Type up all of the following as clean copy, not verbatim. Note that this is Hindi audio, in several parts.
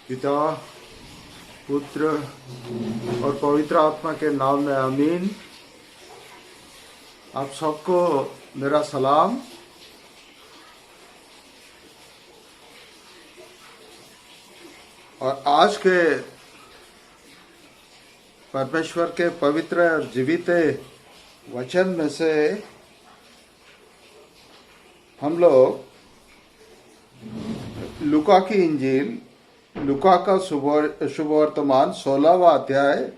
पिता, पुत्र और पवित्र आत्मा के नाम में आमीन। आप सबको मेरा सलाम। और आज के परमेश्वर के पवित्र और जीवित वचन में से हम लोग लूका की इंजील, लूका का शुभ वर्तमान 16वां अध्याय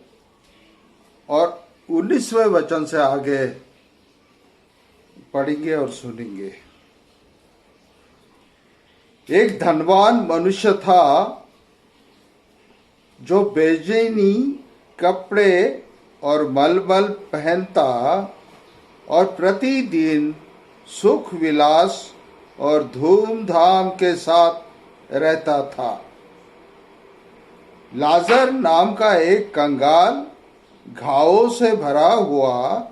और 19वें वचन से आगे पढ़ेंगे और सुनेंगे। एक धनवान मनुष्य था जो बेचैनी कपड़े और मलमल पहनता और प्रतिदिन सुख विलास और धूमधाम के साथ रहता था। लाजर नाम का एक कंगाल घावों से भरा हुआ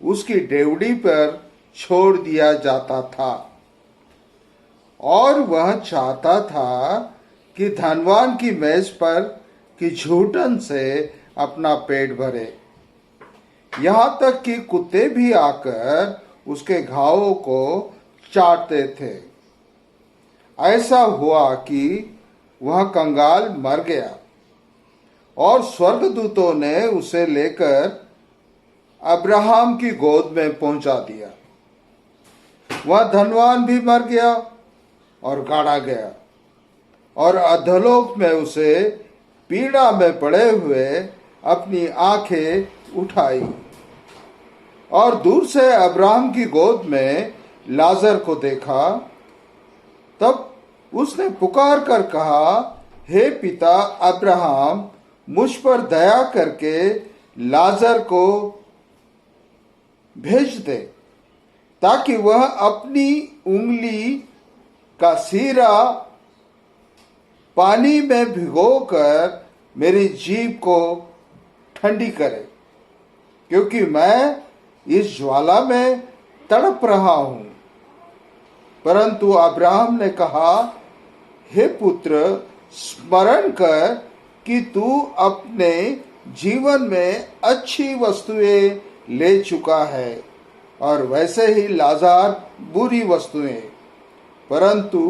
उसकी डेवढ़ी पर छोड़ दिया जाता था और वह चाहता था कि धनवान की मेज पर की झूठन से अपना पेट भरे। यहाँ तक कि कुत्ते भी आकर उसके घावों को चाटते थे। ऐसा हुआ कि वह कंगाल मर गया और स्वर्गदूतों ने उसे लेकर अब्राहम की गोद में पहुंचा दिया। वह धनवान भी मर गया और गाड़ा गया और अधोलोक में उसे पीड़ा में पड़े हुए अपनी आंखें उठाई और दूर से अब्राहम की गोद में लाजर को देखा। तब उसने पुकार कर कहा, हे पिता अब्राहम, मुझ पर दया करके लाजर को भेज दे ताकि वह अपनी उंगली का सीरा पानी में भिगोकर मेरी जीभ को ठंडी करे, क्योंकि मैं इस ज्वाला में तड़प रहा हूं। परंतु अब्राहम ने कहा, हे पुत्र, स्मरण कर कि तू अपने जीवन में अच्छी वस्तुएं ले चुका है और वैसे ही लाजार बुरी वस्तुएं, परंतु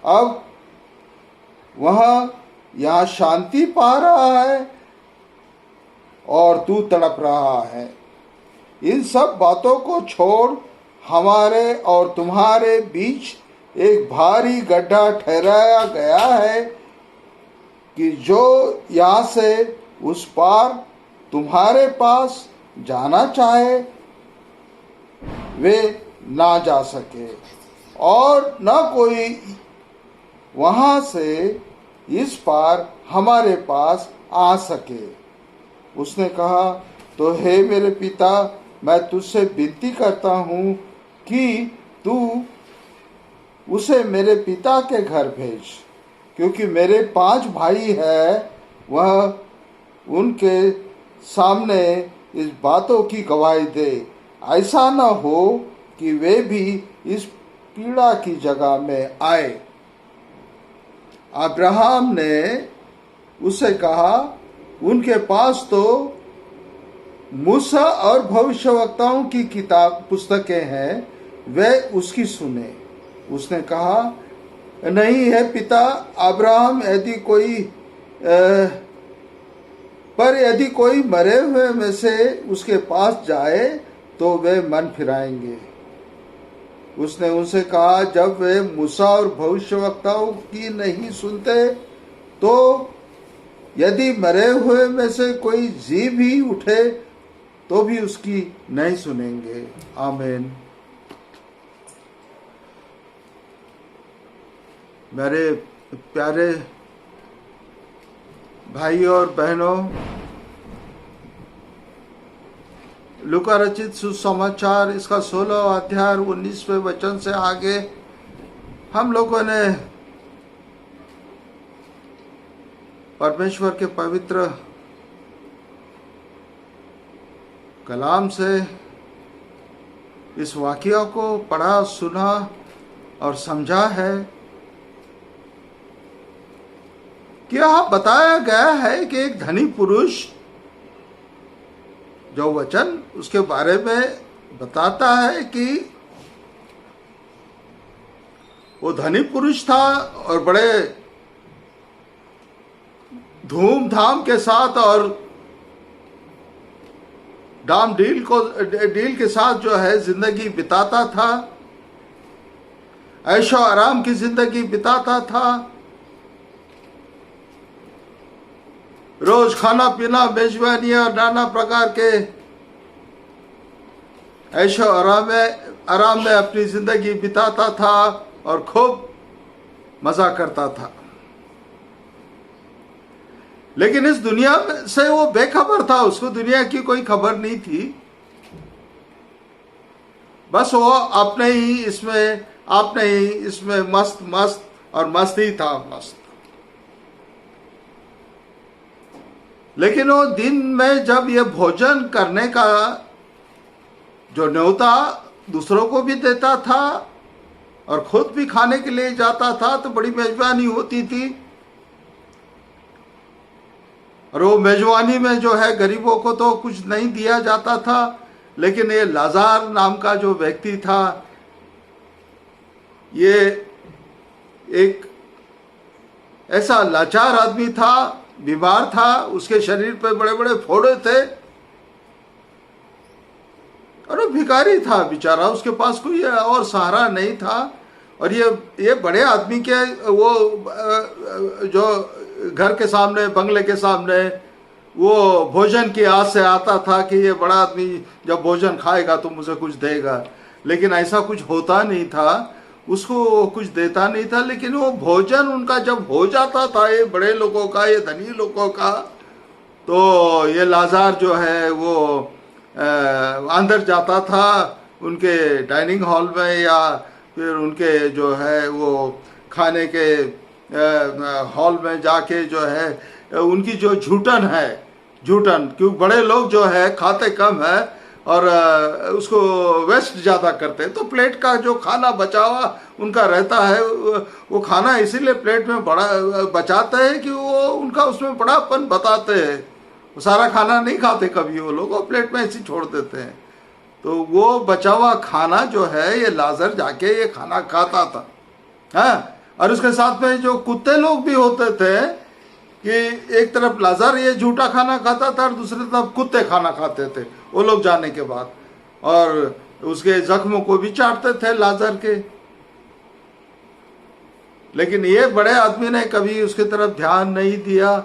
अब वह यहाँ शांति पा रहा है और तू तड़प रहा है। इन सब बातों को छोड़ हमारे और तुम्हारे बीच एक भारी गड्ढा ठहराया गया है कि जो यहाँ से उस पार तुम्हारे पास जाना चाहे वे ना जा सके और न कोई वहाँ से इस पार हमारे पास आ सके। उसने कहा, तो हे मेरे पिता, मैं तुझसे विनती करता हूँ कि तू उसे मेरे पिता के घर भेज, क्योंकि मेरे 5 भाई हैं। वह उनके सामने इस बातों की गवाही दे, ऐसा न हो कि वे भी इस पीड़ा की जगह में आए। अब्राहम ने उससे कहा, उनके पास तो मूसा और भविष्यवक्ताओं की किताब पुस्तकें हैं, वे उसकी सुने। उसने कहा, नहीं है पिता अब्राहम, यदि कोई मरे हुए में से उसके पास जाए तो वे मन फिराएंगे। उसने उनसे कहा, जब वे मूसा और भविष्यवक्ताओं की नहीं सुनते तो यदि मरे हुए में से कोई जी भी उठे तो भी उसकी नहीं सुनेंगे। आमीन। मेरे प्यारे भाइयों और बहनों, लूका रचित सुसमाचार इसका 16वां अध्याय 19वें वचन से आगे हम लोगों ने परमेश्वर के पवित्र कलाम से इस वाक़या को पढ़ा, सुना और समझा है कि यहाँ बताया गया है कि एक धनी पुरुष, जो वचन उसके बारे में बताता है कि वो धनी पुरुष था और बड़े धूमधाम के साथ और डील के साथ जो है जिंदगी बिताता था, ऐशो आराम की जिंदगी बिताता था। रोज खाना पीना, मेजबानी और नाना प्रकार के ऐशो आराम में अपनी जिंदगी बिताता था और खूब मजा करता था। लेकिन इस दुनिया से वो बेखबर था, उसको दुनिया की कोई खबर नहीं थी। बस वो अपने ही इसमें मस्त और मस्त ही था, मस्त। लेकिन वो दिन में जब ये भोजन करने का जो न्योता दूसरों को भी देता था और खुद भी खाने के लिए जाता था, तो बड़ी मेजबानी होती थी। और वो मेजबानी में जो है गरीबों को तो कुछ नहीं दिया जाता था, लेकिन ये लाजार नाम का जो व्यक्ति था, ये एक ऐसा लाचार आदमी था, बीमार था, उसके शरीर पे बड़े बड़े फोड़े थे और वो भिखारी था बेचारा, उसके पास कोई और सहारा नहीं था। और ये बड़े आदमी के वो जो घर के सामने, बंगले के सामने वो भोजन की आस से आता था कि ये बड़ा आदमी जब भोजन खाएगा तो मुझे कुछ देगा, लेकिन ऐसा कुछ होता नहीं था, उसको कुछ देता नहीं था। लेकिन वो भोजन उनका जब हो जाता था, ये बड़े लोगों का, ये धनी लोगों का, तो ये लाजार जो है वो अंदर जाता था उनके डाइनिंग हॉल में, या फिर उनके जो है वो खाने के हॉल में जाके जो है उनकी जो झूठन क्योंकि बड़े लोग जो है खाते कम है और उसको वेस्ट ज़्यादा करते हैं, तो प्लेट का जो खाना बचा हुआ उनका रहता है, वो खाना इसीलिए प्लेट में बड़ा बचाते हैं कि वो उनका उसमें बड़ापन बताते हैं। वो सारा खाना नहीं खाते कभी वो लोग, वो प्लेट में ऐसे छोड़ देते हैं। तो वो बचा हुआ खाना जो है ये लाजर जाके ये खाना खाता था, हाँ। और उसके साथ में जो कुत्ते लोग भी होते थे कि एक तरफ लाजर ये झूठा खाना खाता था और दूसरी तरफ कुत्ते खाना खाते थे वो लोग जाने के बाद, और उसके जख्मों को भी चाटते थे लाजर के। लेकिन ये बड़े आदमी ने कभी उसकी तरफ ध्यान नहीं दिया।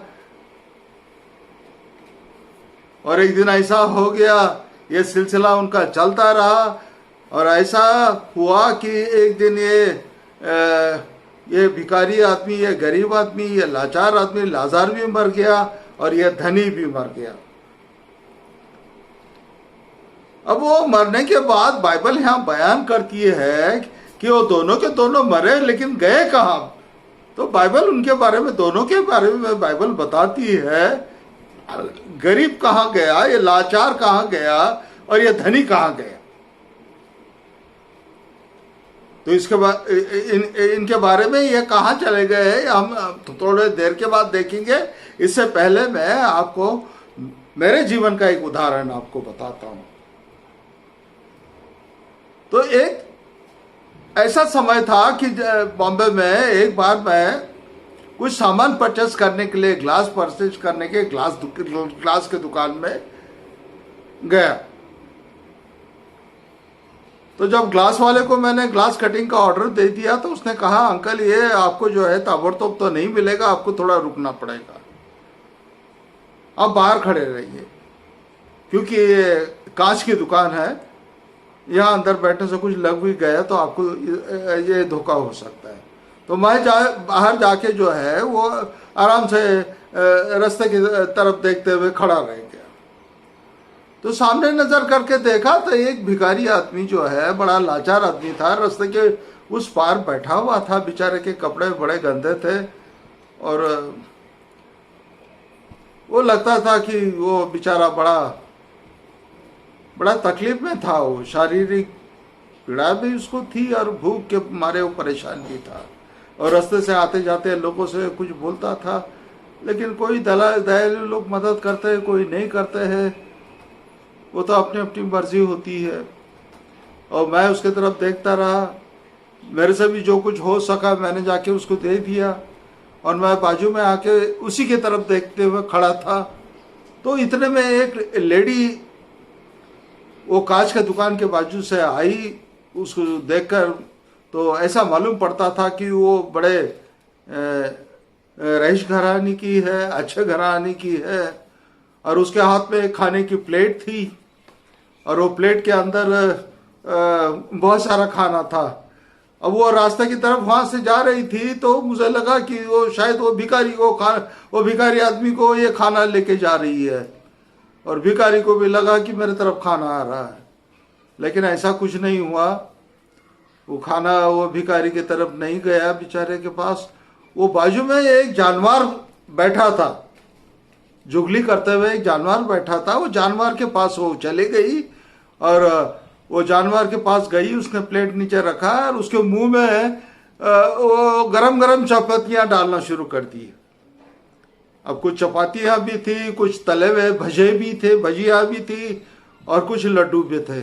और एक दिन ऐसा हो गया, ये सिलसिला उनका चलता रहा और ऐसा हुआ कि एक दिन ये भिखारी आदमी, ये गरीब आदमी, ये लाचार आदमी लाजार भी मर गया और ये धनी भी मर गया। अब वो मरने के बाद बाइबल यहाँ बयान करती है कि वो दोनों के दोनों मरे, लेकिन गए कहाँ? तो बाइबल उनके बारे में, दोनों के बारे में बाइबल बताती है गरीब कहाँ गया, ये लाचार कहाँ गया और ये धनी कहाँ गया। तो इसके बाद इनके बारे में ये कहाँ चले गए हम थोड़े देर के बाद देखेंगे। इससे पहले मैं आपको मेरे जीवन का एक उदाहरण आपको बताता हूँ। तो एक ऐसा समय था कि बॉम्बे में एक बार मैं कुछ सामान परचेस करने के लिए, ग्लास परचेस करने के ग्लास के दुकान में गया। तो जब ग्लास वाले को मैंने ग्लास कटिंग का ऑर्डर दे दिया तो उसने कहा, अंकल ये आपको जो है ताबड़तोड़ तो नहीं मिलेगा, आपको थोड़ा रुकना पड़ेगा, आप बाहर खड़े रहिए, क्योंकि ये कांच की दुकान है, यहाँ अंदर बैठने से कुछ लग भी गया तो आपको ये धोखा हो सकता है। तो मैं बाहर जाके जो है वो आराम से रास्ते की तरफ देखते हुए खड़ा रह गया। तो सामने नजर करके देखा तो एक भिखारी आदमी जो है, बड़ा लाचार आदमी था, रास्ते के उस पार बैठा हुआ था। बेचारे के कपड़े बड़े गंदे थे और वो लगता था कि वो बेचारा बड़ा तकलीफ में था। वो शारीरिक पीड़ा भी उसको थी और भूख के मारे वो परेशान भी था, और रास्ते से आते जाते लोगों से कुछ बोलता था, लेकिन कोई दयालु लोग मदद करते हैं, कोई नहीं करते हैं, वो तो अपनी अपनी मर्जी होती है। और मैं उसके तरफ देखता रहा, मेरे से भी जो कुछ हो सका मैंने जाके उसको दे दिया, और मैं बाजू में आके उसी की तरफ देखते हुए खड़ा था। तो इतने में एक लेडी वो कांच के दुकान के बाजू से आई, उसको देखकर तो ऐसा मालूम पड़ता था कि वो बड़े रईस घराने की है, अच्छे घराने की है। और उसके हाथ में खाने की प्लेट थी, और वो प्लेट के अंदर बहुत सारा खाना था। अब वो रास्ते की तरफ वहां से जा रही थी, तो मुझे लगा कि वो शायद वो भिखारी आदमी को ये खाना लेके जा रही है, और भिखारी को भी लगा कि मेरे तरफ खाना आ रहा है। लेकिन ऐसा कुछ नहीं हुआ। वो खाना वो भिखारी की तरफ नहीं गया बेचारे के पास। वो बाजू में एक जानवर बैठा था, जुगली करते हुए एक जानवर बैठा था। वो जानवर के पास वो चले गई, और वो जानवर के पास गई, उसने प्लेट नीचे रखा और उसके मुंह में वो गरम गरम चपातियां डालना शुरू कर दी। अब कुछ चपातियां भी थी, कुछ तले हुए भजे भी थे, भजिया भी थी, और कुछ लड्डू भी थे।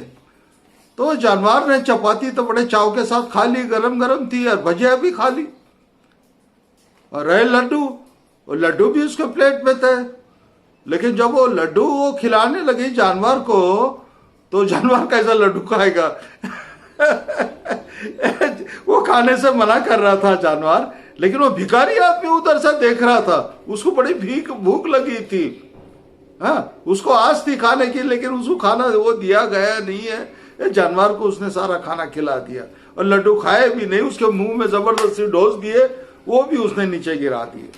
तो जानवर ने चपाती तो बड़े चाव के साथ खा ली, गरम गरम थी, और भजिया भी खा ली। और रहे लड्डू, वो लड्डू भी उसके प्लेट में थे। लेकिन जब वो लड्डू वो खिलाने लगी जानवर को, तो जानवर कैसा लड्डू खाएगा? वो खाने से मना कर रहा था जानवर, लेकिन वो भिखारी आदमी उधर से देख रहा था, उसको बड़ी भूख लगी थी। हाँ, उसको आस थी खाने की, लेकिन उसको खाना वो दिया गया नहीं है। जानवर को उसने सारा खाना खिला दिया, और लड्डू खाए भी नहीं, उसके मुंह में जबरदस्ती डोज दिए, वो भी उसने नीचे गिरा दिए।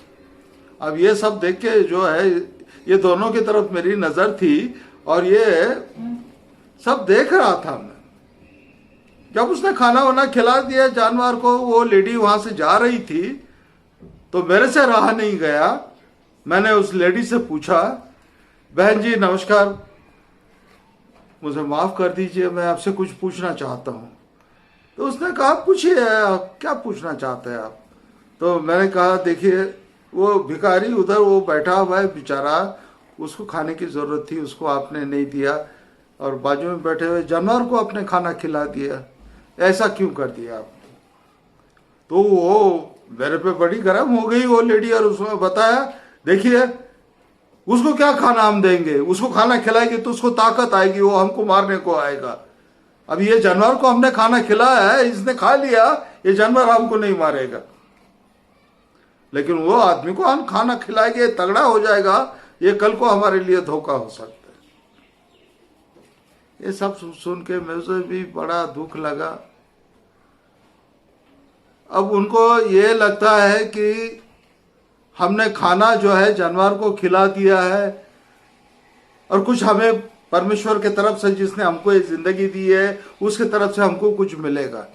अब ये सब देख के जो है, ये दोनों की तरफ मेरी नजर थी, और ये सब देख रहा था मैं। जब उसने खाना वाना खिला दिया जानवर को, वो लेडी वहां से जा रही थी, तो मेरे से रहा नहीं गया। मैंने उस लेडी से पूछा, बहन जी नमस्कार, मुझे माफ कर दीजिए, मैं आपसे कुछ पूछना चाहता हूँ। तो उसने कहा पूछिए, क्या पूछना चाहते हैं आप? तो मैंने कहा देखिए, वो भिखारी उधर वो बैठा हुआ है बेचारा, उसको खाने की जरूरत थी, उसको आपने नहीं दिया, और बाजू में बैठे हुए जानवर को आपने खाना खिला दिया, ऐसा क्यों कर दिया आपने? तो वो मेरे पे बड़ी गर्म हो गई वो लेडी, और उसने बताया देखिए, उसको क्या खाना हम देंगे, उसको खाना खिलाएंगे तो उसको ताकत आएगी, वो हमको मारने को आएगा। अब ये जानवर को हमने खाना खिलाया है, इसने खा लिया, ये जानवर हमको नहीं मारेगा, लेकिन वो आदमी को हम खाना खिलाएंगे, तगड़ा हो जाएगा, ये कल को हमारे लिए धोखा हो सकता है। ये सब सुन के मुझे भी बड़ा दुख लगा। अब उनको ये लगता है कि हमने खाना जो है जानवर को खिला दिया है, और कुछ हमें परमेश्वर के तरफ से, जिसने हमको ये जिंदगी दी है, उसके तरफ से हमको कुछ मिलेगा,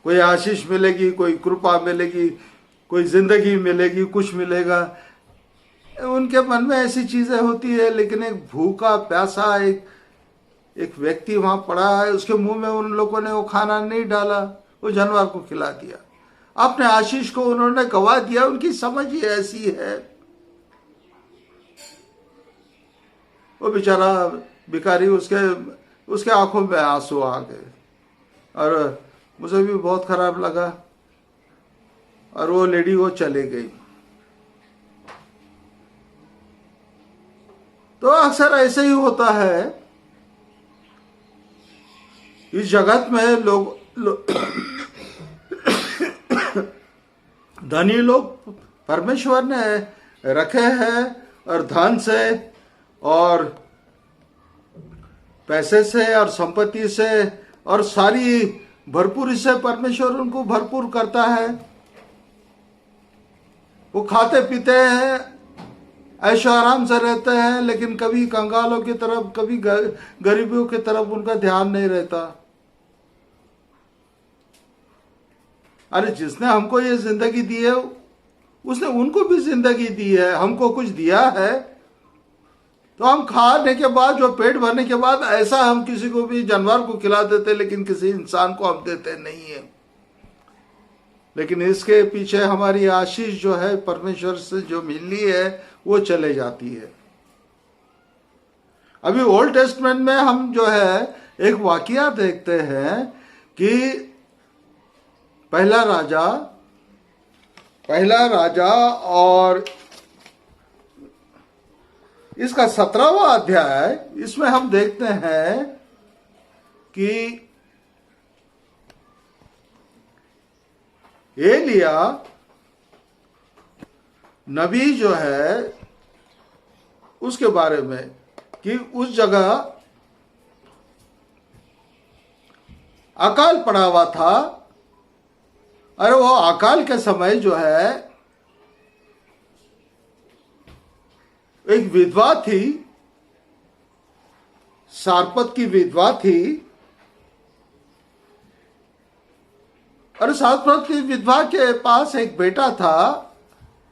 कोई आशीष मिलेगी, कोई कृपा मिलेगी, कोई जिंदगी मिलेगी, कुछ मिलेगा। उनके मन में ऐसी चीजें होती है। लेकिन एक भूखा प्यासा एक व्यक्ति वहां पड़ा है, उसके मुंह में उन लोगों ने वो खाना नहीं डाला, वो जानवर को खिला दिया, अपने आशीष को उन्होंने गवा दिया। उनकी समझ ही ऐसी है। वो बेचारा भिखारी, उसके आंखों में आंसू आ गए, और मुझे भी बहुत खराब लगा, और वो लेडी वो चले गई। तो अक्सर ऐसे ही होता है इस जगत में। लोग धनी लोग परमेश्वर ने रखे हैं, और धन से और पैसे से और संपत्ति से और सारी भरपूरी से परमेश्वर उनको भरपूर करता है। वो खाते पीते हैं, ऐशो आराम से रहते हैं, लेकिन कभी कंगालों की तरफ, कभी गरीबों की तरफ उनका ध्यान नहीं रहता। अरे जिसने हमको ये जिंदगी दी है, उसने उनको भी जिंदगी दी है, हमको कुछ दिया है, तो हम खाने के बाद, जो पेट भरने के बाद, ऐसा हम किसी को भी जानवर को खिला देते, लेकिन किसी इंसान को हम देते नहीं है। लेकिन इसके पीछे हमारी आशीष जो है परमेश्वर से जो मिलनी है वो चले जाती है। अभी ओल्ड टेस्टमेंट में हम जो है एक वाकया देखते हैं कि पहला राजा और इसका 17वां अध्याय, इसमें हम देखते हैं कि एलिया नबी जो है उसके बारे में कि उस जगह अकाल पड़ा हुआ था। अरे वो अकाल के समय जो है एक विधवा थी, सारपत की विधवा थी, और सारपत की विधवा के पास एक बेटा था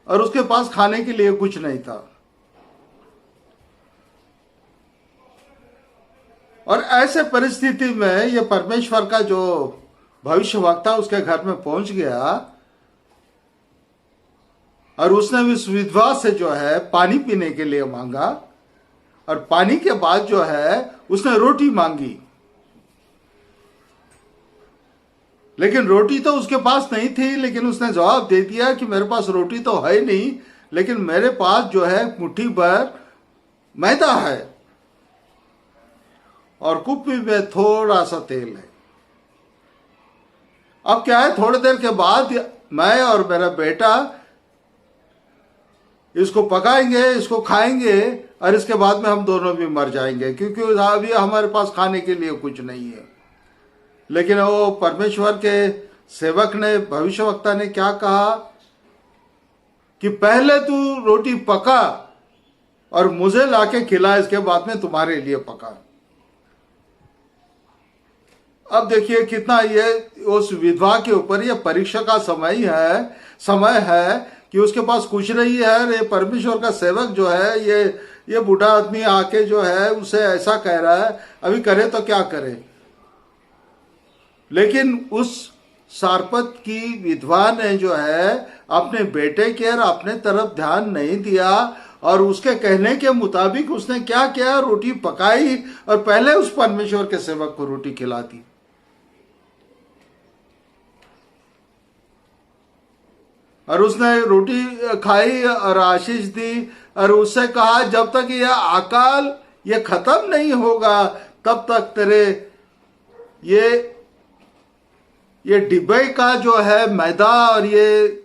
और उसके पास खाने के लिए कुछ नहीं था। और ऐसे परिस्थिति में ये परमेश्वर का जो भविष्यवक्ता उसके घर में पहुंच गया और उसने उस विधवा से जो है पानी पीने के लिए मांगा, और पानी के बाद जो है उसने रोटी मांगी, लेकिन रोटी तो उसके पास नहीं थी। लेकिन उसने जवाब दे दिया कि मेरे पास रोटी तो है नहीं, लेकिन मेरे पास जो है मुट्ठी भर मैदा है और कुप्पी में थोड़ा सा तेल है। अब क्या है, थोड़ी देर के बाद मैं और मेरा बेटा इसको पकाएंगे, इसको खाएंगे, और इसके बाद में हम दोनों भी मर जाएंगे, क्योंकि अभी हमारे पास खाने के लिए कुछ नहीं है। लेकिन वो परमेश्वर के सेवक ने, भविष्यवक्ता ने क्या कहा कि पहले तू रोटी पका और मुझे लाके खिला, इसके बाद में तुम्हारे लिए पका। अब देखिए कितना ये उस विधवा के ऊपर ये परीक्षा का समय है कि उसके पास कुछ नहीं है। ये परमेश्वर का सेवक जो है ये बूढ़ा आदमी आके जो है उसे ऐसा कह रहा है, अभी करे तो क्या करे। लेकिन उस सारपत की विधवा ने जो है अपने बेटे के और अपने तरफ ध्यान नहीं दिया, और उसके कहने के मुताबिक उसने क्या किया, रोटी पकाई और पहले उस परमेश्वर के सेवक को रोटी खिला दी। और उसने रोटी खाई और आशीष दी और उससे कहा जब तक यह अकाल ये खत्म नहीं होगा तब तक तेरे ये डिब्बे का जो है मैदा और ये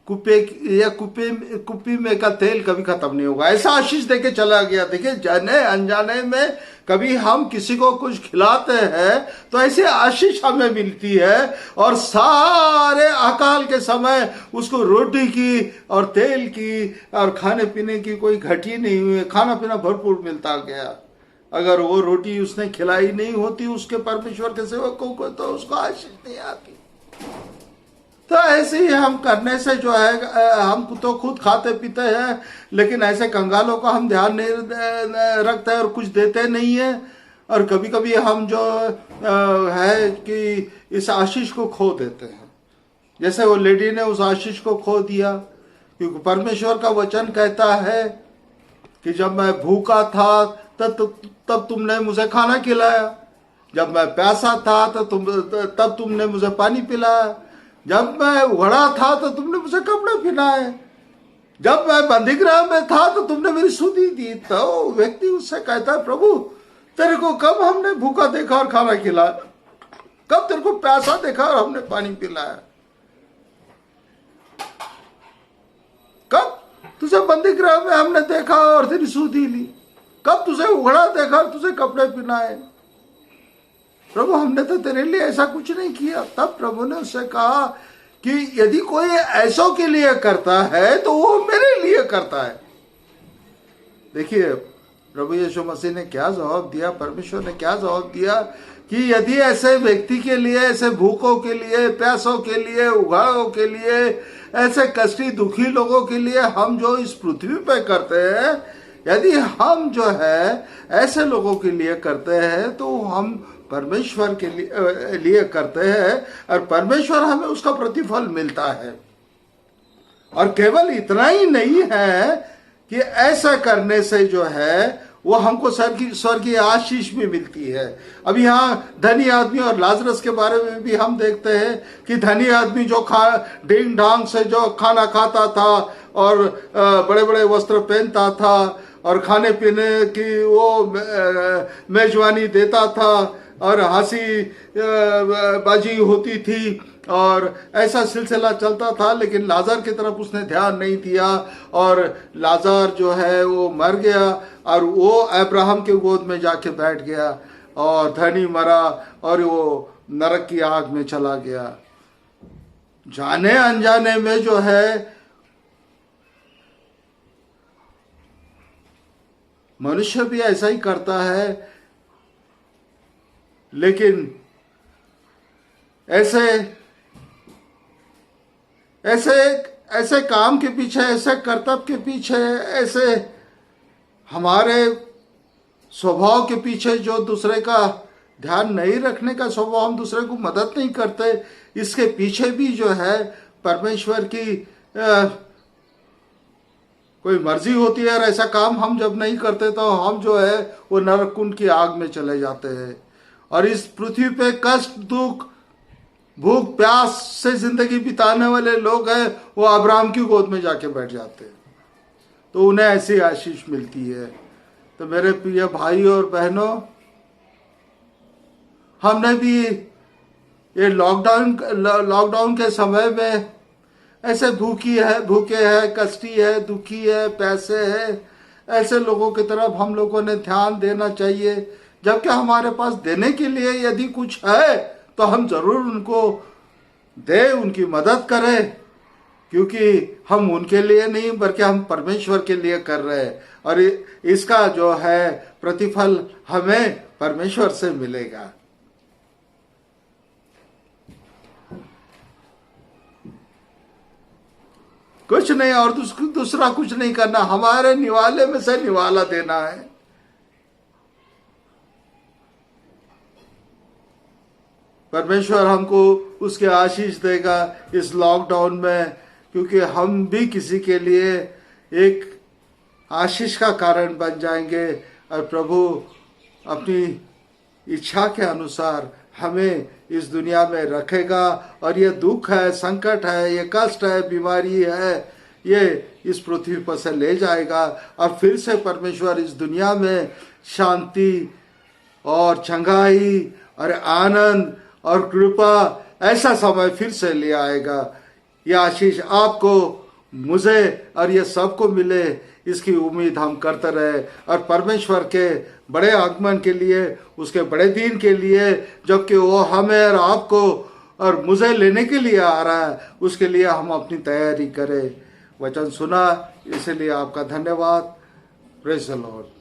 कुप्पी में का तेल कभी खत्म नहीं होगा। ऐसा आशीष देके चला गया। देखिए, जाने अनजाने में कभी हम किसी को कुछ खिलाते हैं तो ऐसे आशीष हमें मिलती है, और सारे अकाल के समय उसको रोटी की और तेल की और खाने पीने की कोई घटी नहीं हुई, खाना पीना भरपूर मिलता गया। अगर वो रोटी उसने खिलाई नहीं होती उसके परमेश्वर के सेवकों को तो उसको आशीष नहीं आती। तो ऐसे ही हम करने से जो है हम तो खुद खाते पीते हैं, लेकिन ऐसे कंगालों का हम ध्यान नहीं रखते और कुछ देते नहीं है। और कभी कभी हम जो है कि इस आशीष को खो देते हैं, जैसे वो लेडी ने उस आशीष को खो दिया। क्योंकि परमेश्वर का वचन कहता है कि जब मैं भूखा था तब तुमने मुझे खाना खिलाया, जब मैं प्यासा था तब तुमने मुझे पानी पिलाया, जब मैं उघड़ा था तो तुमने मुझे कपड़े पहनाए, जब मैं बंदीगृह में था तो तुमने मेरी सुधि दी। तो व्यक्ति उससे कहता है, प्रभु तेरे को कब हमने भूखा देखा और खाना खिलाया, कब तेरे को प्यासा देखा और हमने पानी पिलाया, कब तुझे बंदीगृह में हमने देखा और तेरी सुधि ली, कब तुझे उघड़ा देखा और तुझे कपड़े पहनाए। प्रभु हमने तो तेरे लिए ऐसा कुछ नहीं किया। तब प्रभु ने उससे कहा कि यदि कोई ऐसों के लिए करता है तो वो मेरे लिए करता है। देखिए प्रभु यीशु मसीह ने क्या जवाब दिया, परमेश्वर ने क्या जवाब दिया कि यदि ऐसे व्यक्ति के लिए, ऐसे भूखों के लिए, प्यासों के लिए, उघाड़ों के लिए, ऐसे कष्टी दुखी लोगों के लिए हम जो इस पृथ्वी पे करते हैं, यदि हम जो है ऐसे लोगों के लिए करते हैं तो हम परमेश्वर के लिए करते हैं और परमेश्वर हमें उसका प्रतिफल मिलता है। और केवल इतना ही नहीं है कि ऐसा करने से जो है वो हमको स्वर्गीय आशीष भी मिलती है। अब यहाँ धनी आदमी और लाजरस के बारे में भी हम देखते हैं कि धनी आदमी जो डिंग डांग से जो खाना खाता था और बड़े बड़े वस्त्र पहनता था और खाने पीने की वो मेजबानी देता था और हंसी बाजी होती थी और ऐसा सिलसिला चलता था, लेकिन लाजर की तरफ उसने ध्यान नहीं दिया और लाजर जो है वो मर गया और वो अब्राहम के गोद में जाके बैठ गया और धनी मरा और वो नरक की आग में चला गया। जाने अनजाने में जो है मनुष्य भी ऐसा ही करता है, लेकिन ऐसे काम के पीछे, ऐसे कर्तव्य के पीछे, ऐसे हमारे स्वभाव के पीछे जो दूसरे का ध्यान नहीं रखने का स्वभाव, हम दूसरे को मदद नहीं करते, इसके पीछे भी जो है परमेश्वर की कोई मर्जी होती है। और ऐसा काम हम जब नहीं करते तो हम जो है वो नरक कुंड की आग में चले जाते हैं और इस पृथ्वी पे कष्ट, दुख, भूख, प्यास से जिंदगी बिताने वाले लोग हैं वो अब्राहम की गोद में जाके बैठ जाते हैं, तो उन्हें ऐसी आशीष मिलती है। तो मेरे प्रिय भाई और बहनों, हमने भी ये लॉकडाउन के समय में ऐसे भूखे है, कष्टी है, दुखी है, पैसे है, ऐसे लोगों की तरफ हम लोगों ने ध्यान देना चाहिए। जबकि हमारे पास देने के लिए यदि कुछ है तो हम जरूर उनको दे, उनकी मदद करें, क्योंकि हम उनके लिए नहीं बल्कि हम परमेश्वर के लिए कर रहे हैं और इसका जो है प्रतिफल हमें परमेश्वर से मिलेगा। कुछ नहीं और दूसरा कुछ नहीं करना, हमारे निवाले में से निवाला देना है। परमेश्वर हमको उसके आशीष देगा इस लॉकडाउन में, क्योंकि हम भी किसी के लिए एक आशीष का कारण बन जाएंगे और प्रभु अपनी इच्छा के अनुसार हमें इस दुनिया में रखेगा। और ये दुख है, संकट है, ये कष्ट है, बीमारी है, ये इस पृथ्वी पर से ले जाएगा और फिर से परमेश्वर इस दुनिया में शांति और चंगाई और आनंद और कृपा, ऐसा समय फिर से ले आएगा। ये आशीष आपको, मुझे और ये सबको मिले, इसकी उम्मीद हम करते रहे और परमेश्वर के बड़े आगमन के लिए, उसके बड़े दिन के लिए, जबकि वो हमें और आपको और मुझे लेने के लिए आ रहा है, उसके लिए हम अपनी तैयारी करें। वचन सुना, इसलिए आपका धन्यवाद। Praise the Lord.